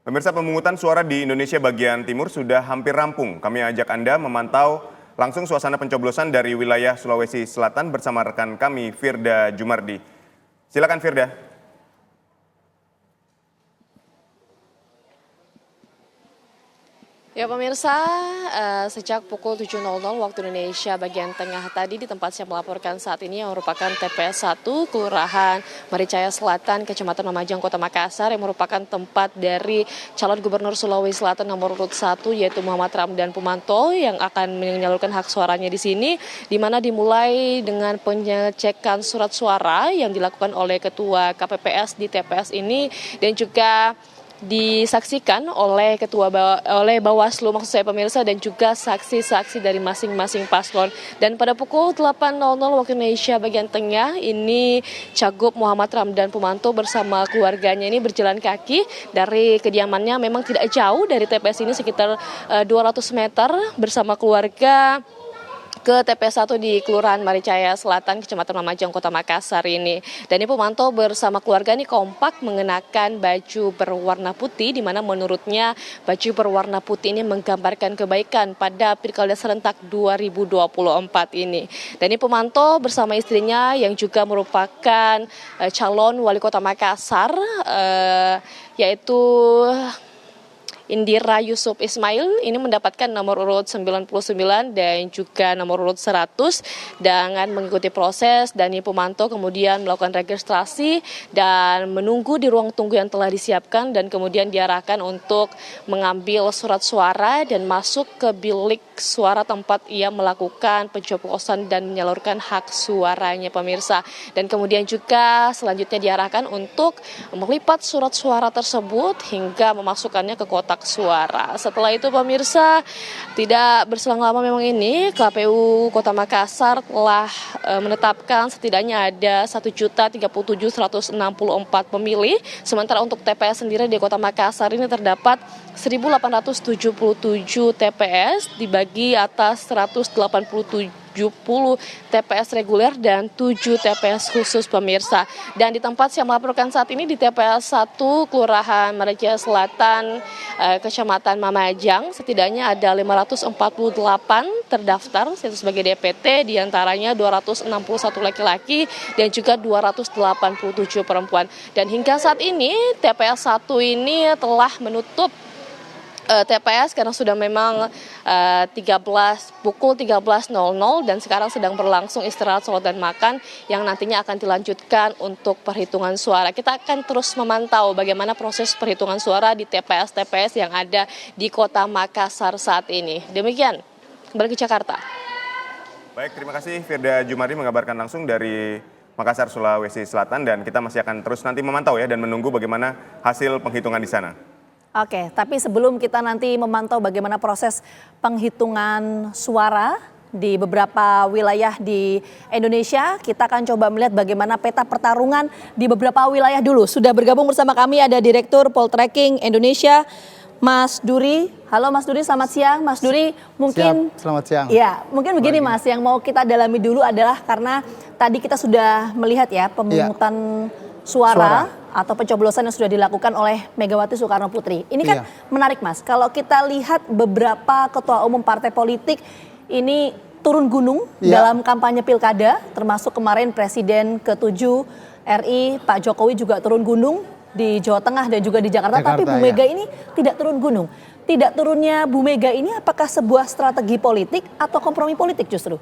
Pemirsa, pemungutan suara di Indonesia bagian timur sudah hampir rampung. Kami ajak Anda memantau langsung suasana pencoblosan dari wilayah Sulawesi Selatan bersama rekan kami Firda Jumardi. Silakan Firda. Ya pemirsa, sejak pukul 7.00 waktu Indonesia bagian tengah tadi di tempat saya melaporkan saat ini yang merupakan TPS 1 Kelurahan Maricaya Selatan, Kecamatan Lumajang, Kota Makassar yang merupakan tempat dari calon gubernur Sulawesi Selatan nomor urut 1 yaitu Muhammad Ramdan Pomanto yang akan menyalurkan hak suaranya di sini, di mana dimulai dengan pengecekan surat suara yang dilakukan oleh Ketua KPPS di TPS ini dan juga disaksikan oleh Bawaslu maksud saya pemirsa dan juga saksi-saksi dari masing-masing paslon. Dan pada pukul 8.00 waktu Indonesia bagian tengah ini Cagup Muhammad Ramdan Pomanto bersama keluarganya ini berjalan kaki dari kediamannya, memang tidak jauh dari TPS ini sekitar 200 meter bersama keluarga ke TPS 1 di Kelurahan Maricaya Selatan, Kecamatan Lumajang, Kota Makassar ini. Dan ini Pomanto bersama keluarga ini kompak mengenakan baju berwarna putih, di mana menurutnya baju berwarna putih ini menggambarkan kebaikan pada Pilkada serentak 2024 ini. Dan ini Pomanto bersama istrinya yang juga merupakan calon wali kota Makassar, yaitu Indira Yusuf Ismail ini mendapatkan nomor urut 99 dan juga nomor urut 100 dengan mengikuti proses. Dan ini Pomanto kemudian melakukan registrasi dan menunggu di ruang tunggu yang telah disiapkan dan kemudian diarahkan untuk mengambil surat suara dan masuk ke bilik suara tempat ia melakukan pencoblosan dan menyalurkan hak suaranya pemirsa. Dan kemudian juga selanjutnya diarahkan untuk melipat surat suara tersebut hingga memasukkannya ke kotak suara. Setelah itu pemirsa, tidak berselang lama memang ini KPU Kota Makassar telah menetapkan setidaknya ada 1.037.164 pemilih. Sementara untuk TPS sendiri di Kota Makassar ini terdapat 1.877 TPS dibagi atas 187 TPS reguler dan 7 TPS khusus pemirsa. Dan di tempat saya melaporkan saat ini di TPS 1 Kelurahan Maricaya Selatan, Kecamatan Lumajang, setidaknya ada 548 terdaftar yaitu sebagai DPT, diantaranya 261 laki-laki dan juga 287 perempuan. Dan hingga saat ini TPS 1 ini telah menutup TPS karena sudah memang pukul 13.00 dan sekarang sedang berlangsung istirahat, sholat dan makan yang nantinya akan dilanjutkan untuk perhitungan suara. Kita akan terus memantau bagaimana proses perhitungan suara di TPS-TPS yang ada di Kota Makassar saat ini. Demikian, kembali ke Jakarta. Baik, terima kasih Firda Jumardi mengabarkan langsung dari Makassar, Sulawesi Selatan, dan kita masih akan terus nanti memantau ya dan menunggu bagaimana hasil penghitungan di sana. Oke, tapi sebelum kita nanti memantau bagaimana proses penghitungan suara di beberapa wilayah di Indonesia, kita akan coba melihat bagaimana peta pertarungan di beberapa wilayah dulu. Sudah bergabung bersama kami ada Direktur Poltreking Indonesia, Mas Duri. Halo Mas Duri, selamat siang. Mas Duri, mungkin selamat siang. Ya, mungkin begini Mas, yang mau kita dalami dulu adalah karena tadi kita sudah melihat ya pemungutan suara atau pencoblosan yang sudah dilakukan oleh Megawati Soekarno Putri. Ini kan menarik Mas, kalau kita lihat beberapa ketua umum partai politik ini turun gunung dalam kampanye pilkada, termasuk kemarin Presiden ke-7 RI Pak Jokowi juga turun gunung di Jawa Tengah dan juga di Jakarta, tapi Bu Mega ini tidak turun gunung. Tidak turunnya Bu Mega ini apakah sebuah strategi politik atau kompromi politik justru?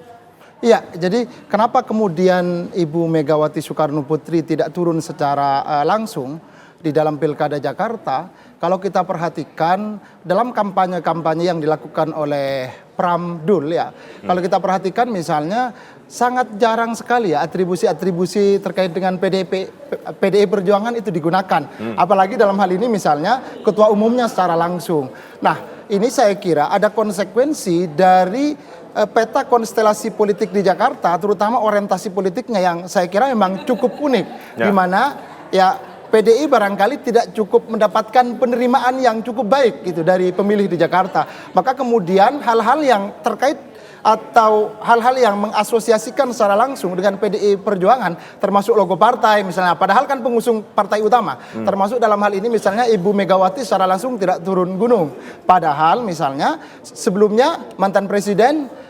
Iya, jadi kenapa kemudian Ibu Megawati Soekarno Putri tidak turun secara langsung di dalam Pilkada Jakarta? Kalau kita perhatikan dalam kampanye-kampanye yang dilakukan oleh Pramdul ya, kalau kita perhatikan misalnya sangat jarang sekali ya atribusi-atribusi terkait dengan PDI Perjuangan itu digunakan. Apalagi dalam hal ini misalnya ketua umumnya secara langsung. Nah, ini saya kira ada konsekuensi dari peta konstelasi politik di Jakarta, terutama orientasi politiknya yang saya kira memang cukup unik, di mana ya PDI barangkali tidak cukup mendapatkan penerimaan yang cukup baik gitu dari pemilih di Jakarta. Maka kemudian hal-hal yang terkait atau hal-hal yang mengasosiasikan secara langsung dengan PDI Perjuangan, termasuk logo partai misalnya. Padahal kan pengusung partai utama, termasuk dalam hal ini misalnya Ibu Megawati secara langsung tidak turun gunung. Padahal misalnya sebelumnya mantan Presiden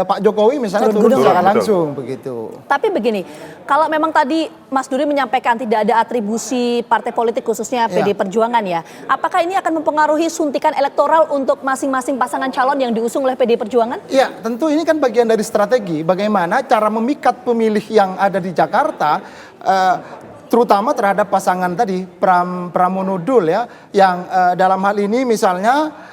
Pak Jokowi misalnya turun secara langsung begitu. Tapi begini, kalau memang tadi Mas Duri menyampaikan tidak ada atribusi partai politik khususnya PD Perjuangan ya, apakah ini akan mempengaruhi suntikan elektoral untuk masing-masing pasangan calon yang diusung oleh PD Perjuangan? Iya, tentu ini kan bagian dari strategi bagaimana cara memikat pemilih yang ada di Jakarta, terutama terhadap pasangan tadi Pramono Dul ya, yang dalam hal ini misalnya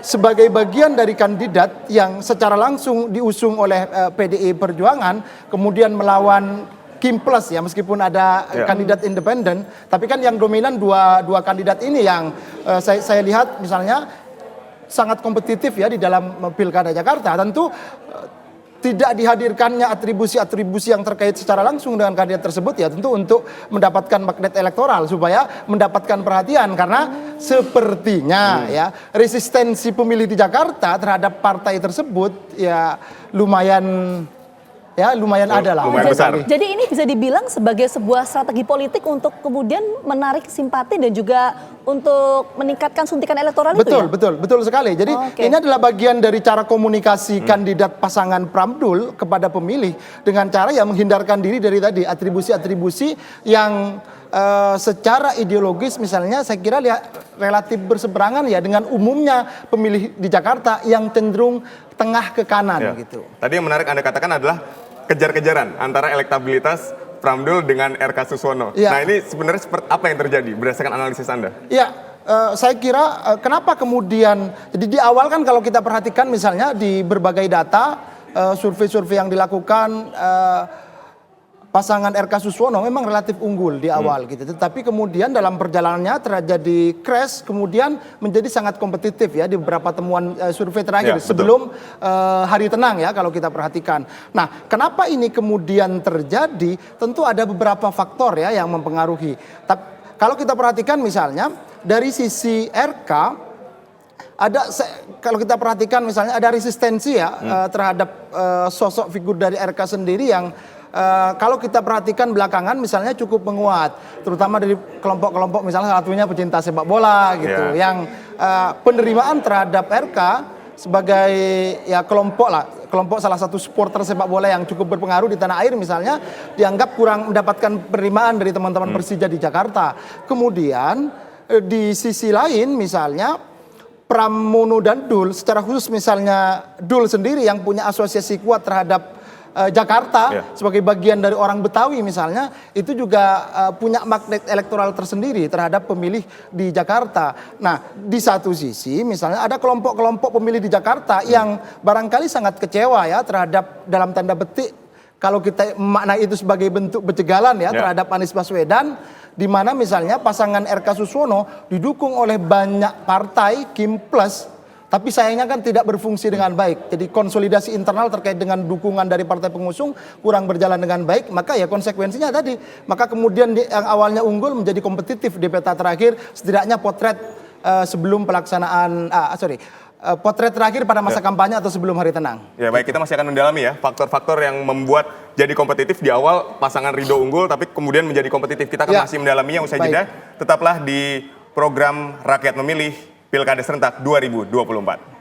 sebagai bagian dari kandidat yang secara langsung diusung oleh PDI Perjuangan, kemudian melawan Kim Plus ya, meskipun ada kandidat independen, tapi kan yang dominan dua kandidat ini yang saya lihat misalnya sangat kompetitif ya di dalam Pilkada Jakarta. Tentu tidak dihadirkannya atribusi-atribusi yang terkait secara langsung dengan kandidat tersebut ya tentu untuk mendapatkan magnet elektoral supaya mendapatkan perhatian, karena sepertinya ya resistensi pemilih di Jakarta terhadap partai tersebut ya lumayan ada lah. Lumayan besar. Jadi ini bisa dibilang sebagai sebuah strategi politik untuk kemudian menarik simpati dan juga untuk meningkatkan suntikan elektoral itu ya? Betul sekali. Jadi ini adalah bagian dari cara komunikasi kandidat pasangan Pramdul kepada pemilih dengan cara yang menghindarkan diri dari tadi atribusi-atribusi yang secara ideologis misalnya saya kira relatif berseberangan ya dengan umumnya pemilih di Jakarta yang cenderung tengah ke kanan gitu. Tadi yang menarik Anda katakan adalah kejar-kejaran antara elektabilitas Pramdul dengan RK Suswono. Nah ini sebenarnya seperti apa yang terjadi berdasarkan analisis Anda? Ya, saya kira kenapa kemudian, jadi di awal kan kalau kita perhatikan misalnya di berbagai data, survei-survei yang dilakukan, pasangan RK Suswono memang relatif unggul di awal gitu. Tetapi kemudian dalam perjalanannya terjadi crash, kemudian menjadi sangat kompetitif ya di beberapa temuan survei terakhir sebelum hari tenang ya kalau kita perhatikan. Nah, kenapa ini kemudian terjadi? Tentu ada beberapa faktor ya yang mempengaruhi. Kalau kita perhatikan misalnya dari sisi RK kalau kita perhatikan misalnya ada resistensi ya terhadap sosok figur dari RK sendiri yang kalau kita perhatikan belakangan misalnya cukup menguat, terutama dari kelompok-kelompok misalnya salah satunya pecinta sepak bola gitu, yang penerimaan terhadap RK sebagai ya kelompok salah satu supporter sepak bola yang cukup berpengaruh di tanah air misalnya dianggap kurang mendapatkan penerimaan dari teman-teman Persija di Jakarta. Kemudian di sisi lain misalnya Pramono dan Dul, secara khusus misalnya Dul sendiri yang punya asosiasi kuat terhadap Jakarta sebagai bagian dari orang Betawi misalnya, itu juga punya magnet elektoral tersendiri terhadap pemilih di Jakarta. Nah, di satu sisi misalnya ada kelompok-kelompok pemilih di Jakarta yang barangkali sangat kecewa ya terhadap dalam tanda petik kalau kita memaknai itu sebagai bentuk pencegalan ya terhadap Anies Baswedan, di mana misalnya pasangan RK Suswono didukung oleh banyak partai Kim Plus, tapi sayangnya kan tidak berfungsi dengan baik. Jadi konsolidasi internal terkait dengan dukungan dari partai pengusung kurang berjalan dengan baik. Maka ya konsekuensinya tadi. Maka kemudian yang awalnya unggul menjadi kompetitif di peta terakhir. Setidaknya potret sebelum pelaksanaan, potret terakhir pada masa kampanye atau sebelum hari tenang. Ya baik, kita masih akan mendalami ya faktor-faktor yang membuat jadi kompetitif di awal pasangan Ridho unggul tapi kemudian menjadi kompetitif. Kita akan masih mendalaminya usai jeda. Tetaplah di program Rakyat Memilih Pilkada Serentak 2024.